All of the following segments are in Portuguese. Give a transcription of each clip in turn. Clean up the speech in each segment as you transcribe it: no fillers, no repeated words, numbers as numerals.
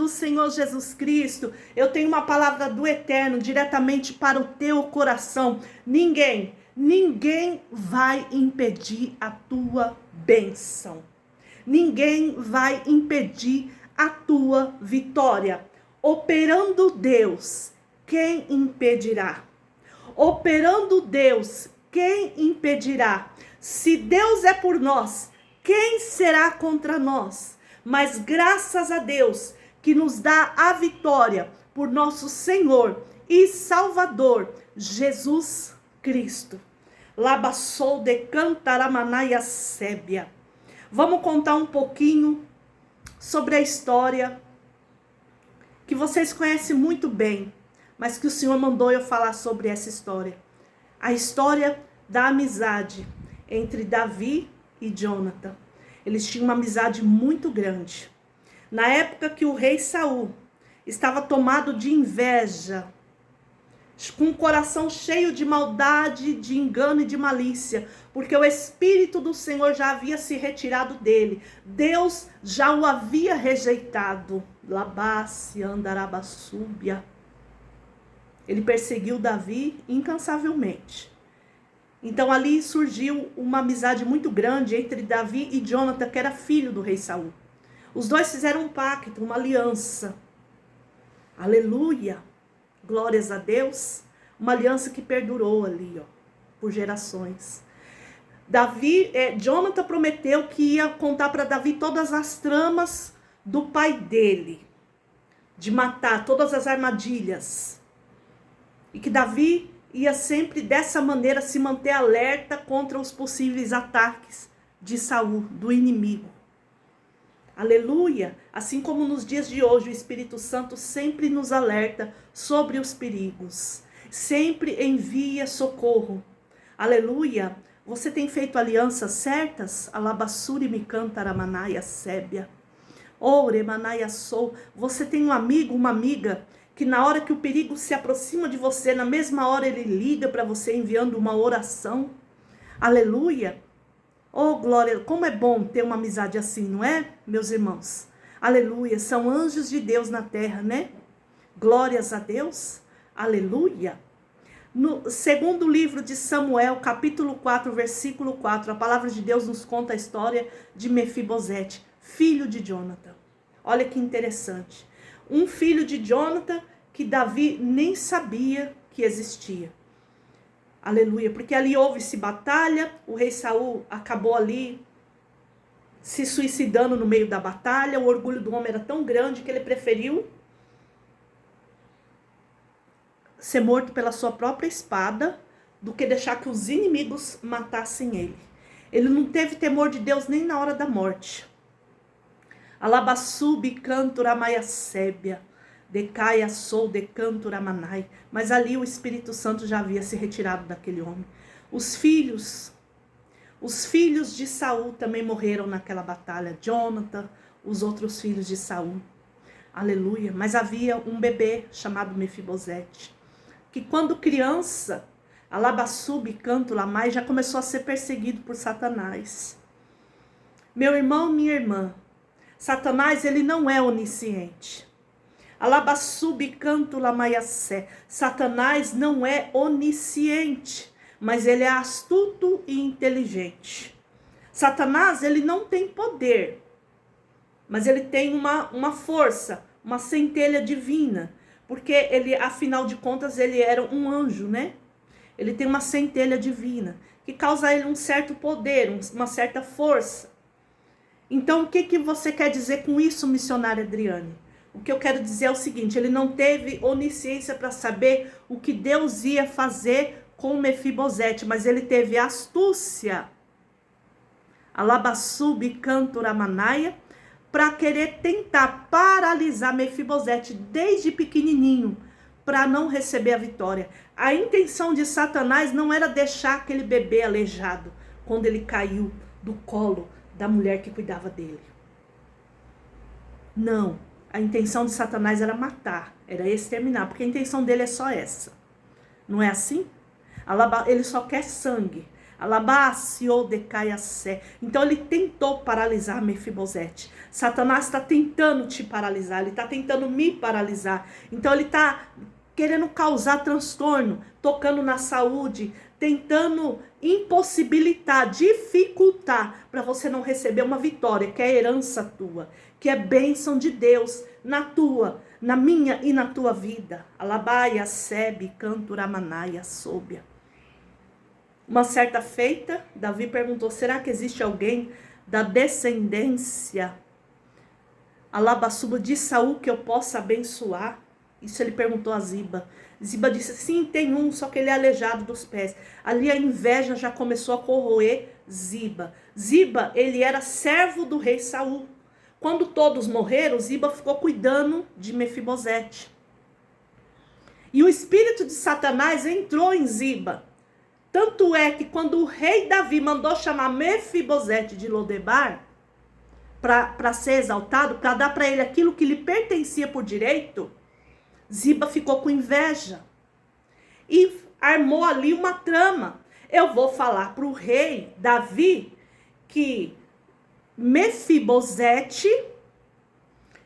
do Senhor Jesus Cristo, eu tenho uma palavra do Eterno diretamente para o teu coração. Ninguém vai impedir a tua bênção. Ninguém vai impedir a tua vitória. Operando Deus, quem impedirá? Operando Deus, quem impedirá? Se Deus é por nós, quem será contra nós? Mas graças a Deus que nos dá a vitória por nosso Senhor e Salvador, Jesus Cristo. Labassou de cantaramanaia sébia. Vamos contar um pouquinho sobre a história que vocês conhecem muito bem, mas que o Senhor mandou eu falar sobre essa história. A história da amizade entre Davi e Jonathan. Eles tinham uma amizade muito grande. Na época que o rei Saul estava tomado de inveja, com o coração cheio de maldade, de engano e de malícia, porque o Espírito do Senhor já havia se retirado dele. Deus já o havia rejeitado. Labasse andarabassúbia. Ele perseguiu Davi incansavelmente. Então ali surgiu uma amizade muito grande entre Davi e Jonathan, que era filho do rei Saul. Os dois fizeram um pacto, uma aliança. Aleluia! Glórias a Deus. Uma aliança que perdurou ali, por gerações. Jonathan prometeu que ia contar para Davi todas as tramas do pai dele, de matar todas as armadilhas. E que Davi ia sempre dessa maneira se manter alerta contra os possíveis ataques de Saul, do inimigo. Aleluia! Assim como nos dias de hoje, o Espírito Santo sempre nos alerta sobre os perigos. Sempre envia socorro. Aleluia! Você tem feito alianças certas? Alabassuri me cantaramanaia sébia. Oremanaia sou. Você tem um amigo, uma amiga, que na hora que o perigo se aproxima de você, na mesma hora ele liga para você enviando uma oração. Aleluia! Oh, glória! Como é bom ter uma amizade assim, não é, meus irmãos? Aleluia! São anjos de Deus na terra, né? Glórias a Deus! Aleluia! No segundo livro de Samuel, capítulo 4, versículo 4, a palavra de Deus nos conta a história de Mefibosete, filho de Jonathan. Olha que interessante. Um filho de Jonathan que Davi nem sabia que existia. Aleluia, porque ali houve-se batalha, o rei Saul acabou ali se suicidando no meio da batalha, o orgulho do homem era tão grande que ele preferiu ser morto pela sua própria espada do que deixar que os inimigos matassem ele. Ele não teve temor de Deus nem na hora da morte. Alabassubi cantura maia sébia, decaia sou de cantura manai. Mas ali o Espírito Santo já havia se retirado daquele homem. Os filhos de Saul também morreram naquela batalha. Jonathan, os outros filhos de Saul. Aleluia. Mas havia um bebê chamado Mefibosete, que quando criança, Alabassubi canto lamai, já começou a ser perseguido por Satanás. Meu irmão, minha irmã, Satanás, ele não é onisciente. Alabassubi canto lamaiassé. Satanás não é onisciente, mas ele é astuto e inteligente. Satanás, ele não tem poder, mas ele tem uma força, uma centelha divina, porque ele, afinal de contas, ele era um anjo, né? Ele tem uma centelha divina, que causa a ele um certo poder, uma certa força. Então, o que você quer dizer com isso, missionária Adriane? O que eu quero dizer é o seguinte: ele não teve onisciência para saber o que Deus ia fazer com Mefibosete, mas ele teve astúcia, Alabassubi canturamanaia, para querer tentar paralisar Mefibosete desde pequenininho, para não receber a vitória. A intenção de Satanás não era deixar aquele bebê aleijado quando ele caiu do colo da mulher que cuidava dele. Não, a intenção de Satanás era matar, era exterminar, porque a intenção dele é só essa. Não é assim? Ele só quer sangue. Alabacio decaiacé. Então ele tentou paralisar Mefibosete. Satanás está tentando te paralisar, ele está tentando me paralisar. Então ele está querendo causar transtorno, tocando na saúde, tentando impossibilitar, dificultar para você não receber uma vitória, que é herança tua, que é bênção de Deus na tua, na minha e na tua vida. Alabaia, sebe, canturamanaia, sóbia. Uma certa feita, Davi perguntou, será que existe alguém da descendência Alabassuba de Saul que eu possa abençoar? Isso ele perguntou a Ziba. Ziba disse, sim, tem um, só que ele é aleijado dos pés. Ali a inveja já começou a corroer Ziba. Ziba, ele era servo do rei Saul. Quando todos morreram, Ziba ficou cuidando de Mefibosete. E o espírito de Satanás entrou em Ziba. Tanto é que quando o rei Davi mandou chamar Mefibosete de Lodebar, para ser exaltado, para dar para ele aquilo que lhe pertencia por direito, Ziba ficou com inveja e armou ali uma trama. Eu vou falar para o rei Davi que Mefibosete,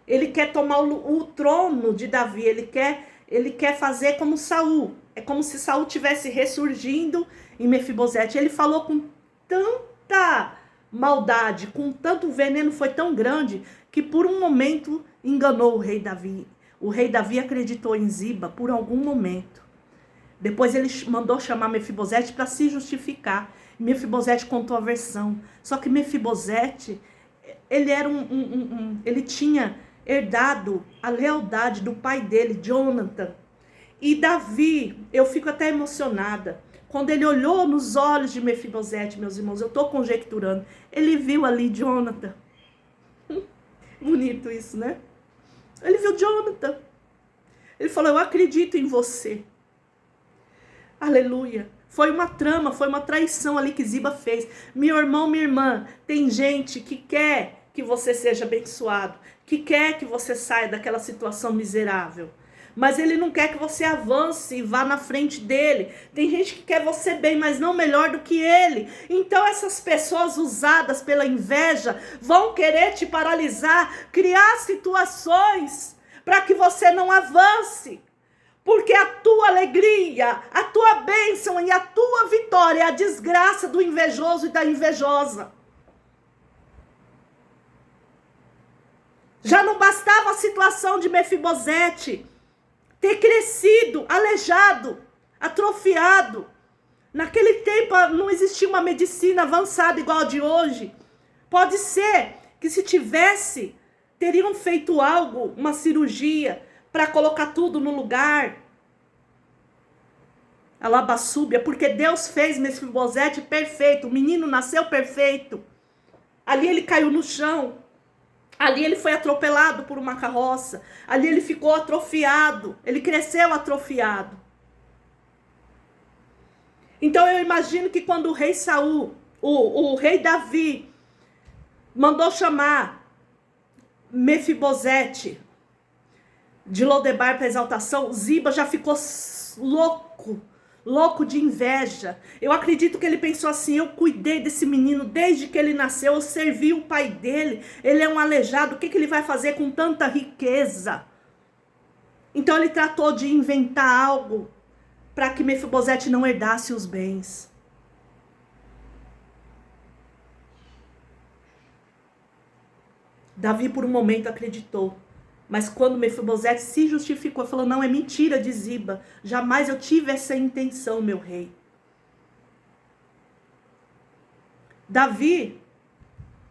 ele quer tomar o trono de Davi, ele quer fazer como Saul. É como se Saul tivesse ressurgindo em Mefibosete. Ele falou com tanta maldade, com tanto veneno, foi tão grande, que por um momento enganou o rei Davi. O rei Davi acreditou em Ziba por algum momento. Depois ele mandou chamar Mefibosete para se justificar. Mefibosete contou a versão. Só que Mefibosete, ele era ele tinha herdado a lealdade do pai dele, Jonathan. E Davi, eu fico até emocionada, quando ele olhou nos olhos de Mefibosete, meus irmãos, eu estou conjecturando, ele viu ali Jonathan. Bonito isso, né? Ele viu Jonathan. Ele falou, eu acredito em você. Aleluia. Foi uma trama, foi uma traição ali que Ziba fez. Meu irmão, minha irmã, tem gente que quer que você seja abençoado, que quer que você saia daquela situação miserável. Mas ele não quer que você avance e vá na frente dele. Tem gente que quer você bem, mas não melhor do que ele. Então essas pessoas usadas pela inveja vão querer te paralisar, criar situações para que você não avance. Porque a tua alegria, a tua bênção e a tua vitória é a desgraça do invejoso e da invejosa. Já não bastava a situação de Mefibosete ter crescido, aleijado, atrofiado. Naquele tempo não existia uma medicina avançada igual a de hoje. Pode ser que se tivesse, teriam feito algo, uma cirurgia, para colocar tudo no lugar. Alabassúbia, porque Deus fez Mefibosete perfeito. O menino nasceu perfeito. Ali ele caiu no chão. Ali ele foi atropelado por uma carroça. Ali ele ficou atrofiado. Ele cresceu atrofiado. Então eu imagino que quando o rei Saul, o rei Davi, mandou chamar Mefibosete de Lodebar para exaltação, Ziba já ficou louco de inveja. Eu acredito que ele pensou assim, eu cuidei desse menino desde que ele nasceu, eu servi o pai dele, ele é um aleijado, o que ele vai fazer com tanta riqueza? Então ele tratou de inventar algo para que Mefibosete não herdasse os bens. Davi por um momento acreditou. Mas quando Mefibosete se justificou, falou, não, é mentira de Ziba. Jamais eu tive essa intenção, meu rei. Davi,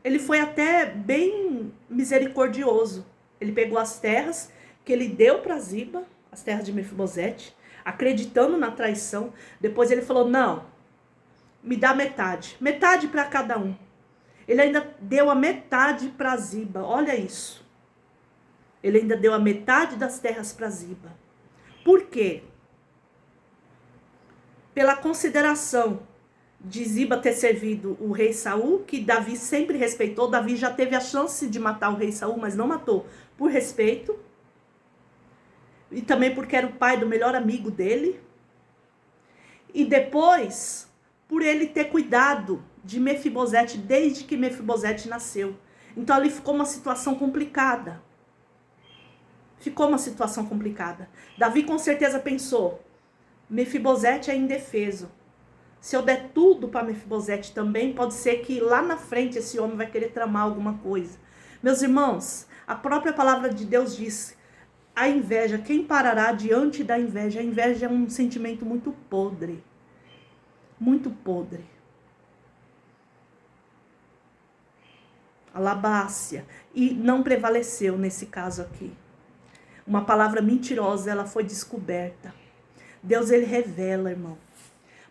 ele foi até bem misericordioso. Ele pegou as terras que ele deu para Ziba, as terras de Mefibosete, acreditando na traição. Depois ele falou, não, me dá metade. Metade para cada um. Ele ainda deu a metade para Ziba, olha isso. Ele ainda deu a metade das terras para Ziba. Por quê? Pela consideração de Ziba ter servido o rei Saul, que Davi sempre respeitou. Davi já teve a chance de matar o rei Saul, mas não matou por respeito. E também porque era o pai do melhor amigo dele. E depois, por ele ter cuidado de Mefibosete desde que Mefibosete nasceu. Então ali ficou uma situação complicada. Ficou uma situação complicada. Davi com certeza pensou, Mefibosete é indefeso. Se eu der tudo para Mefibosete também, pode ser que lá na frente esse homem vai querer tramar alguma coisa. Meus irmãos, a própria palavra de Deus diz, a inveja, quem parará diante da inveja? A inveja é um sentimento muito podre. Muito podre. Alabácia. E não prevaleceu nesse caso aqui. Uma palavra mentirosa, ela foi descoberta. Deus, ele revela, irmão.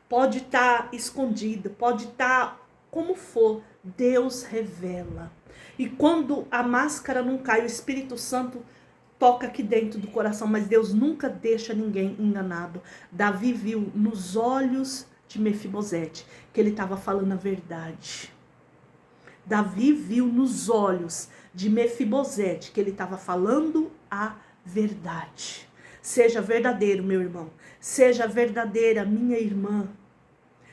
Pode estar escondido, pode estar como for. Deus revela. E quando a máscara não cai, o Espírito Santo toca aqui dentro do coração. Mas Deus nunca deixa ninguém enganado. Davi viu nos olhos de Mefibosete que ele estava falando a verdade. Davi viu nos olhos de Mefibosete que ele estava falando a verdade. Seja verdadeiro, meu irmão. Seja verdadeira, minha irmã.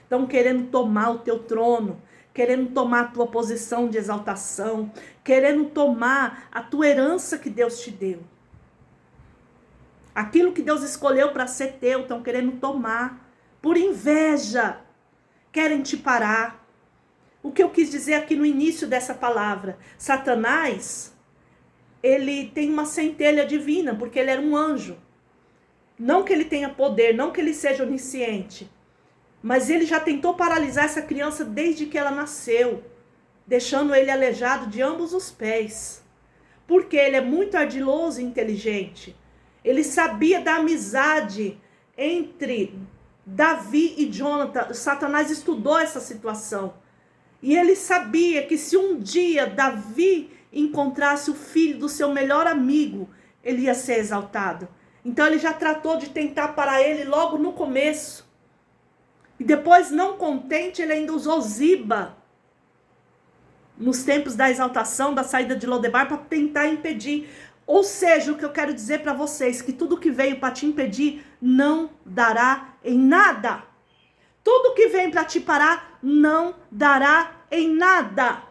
Estão querendo tomar o teu trono, querendo tomar a tua posição de exaltação, querendo tomar a tua herança que Deus te deu. Aquilo que Deus escolheu para ser teu, estão querendo tomar. Por inveja, querem te parar. O que eu quis dizer aqui no início dessa palavra, Satanás, ele tem uma centelha divina, porque ele era um anjo. Não que ele tenha poder, não que ele seja onisciente, mas ele já tentou paralisar essa criança desde que ela nasceu, deixando ele aleijado de ambos os pés. Porque ele é muito ardiloso e inteligente. Ele sabia da amizade entre Davi e Jonathan. Satanás estudou essa situação. E ele sabia que se um dia Davi encontrasse o filho do seu melhor amigo, ele ia ser exaltado. Então ele já tratou de tentar parar ele logo no começo. E depois, não contente, ele ainda usou Ziba nos tempos da exaltação, da saída de Lodebar, para tentar impedir. Ou seja, o que eu quero dizer para vocês, que tudo que veio para te impedir não dará em nada. Tudo que vem para te parar não dará em nada.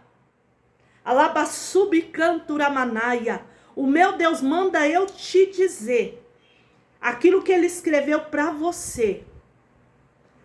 Alabassubicanturamanaya. O meu Deus manda eu te dizer aquilo que ele escreveu para você.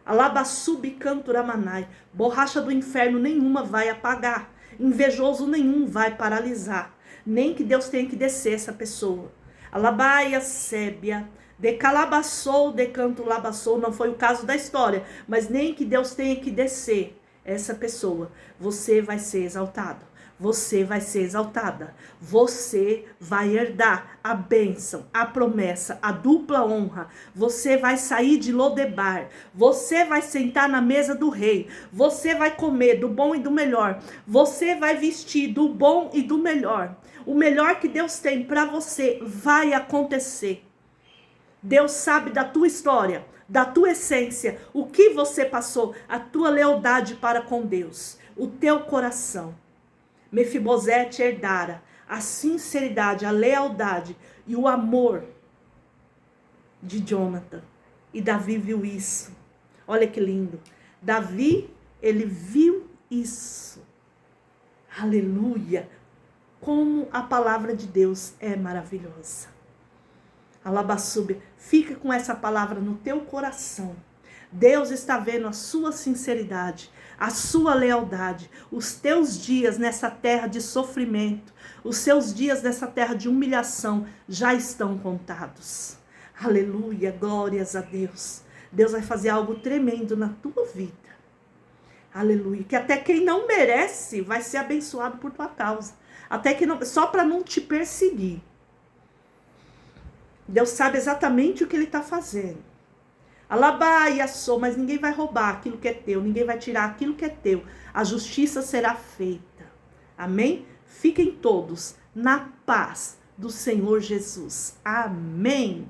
Alabassubicanturamanaya. Borracha do inferno nenhuma vai apagar. Invejoso nenhum vai paralisar. Nem que Deus tenha que descer essa pessoa. Alabaia sébia. Decalabassou, decantulabassou. Não foi o caso da história. Mas nem que Deus tenha que descer essa pessoa. Você vai ser exaltado. Você vai ser exaltada. Você vai herdar a bênção, a promessa, a dupla honra. Você vai sair de Lodebar. Você vai sentar na mesa do rei. Você vai comer do bom e do melhor. Você vai vestir do bom e do melhor. O melhor que Deus tem para você vai acontecer. Deus sabe da tua história, da tua essência, o que você passou, a tua lealdade para com Deus, o teu coração. Mefibosete herdara a sinceridade, a lealdade e o amor de Jonathan. E Davi viu isso. Olha que lindo. Davi, ele viu isso. Aleluia. Como a palavra de Deus é maravilhosa. Alabassube, fica com essa palavra no teu coração. Deus está vendo a sua sinceridade, a sua lealdade, os teus dias nessa terra de sofrimento, os seus dias nessa terra de humilhação já estão contados. Aleluia, glórias a Deus. Deus vai fazer algo tremendo na tua vida. Aleluia, que até quem não merece vai ser abençoado por tua causa. Até que não, só para não te perseguir. Deus sabe exatamente o que ele está fazendo. Alabaia sou, mas ninguém vai roubar aquilo que é teu, ninguém vai tirar aquilo que é teu. A justiça será feita. Amém? Fiquem todos na paz do Senhor Jesus. Amém.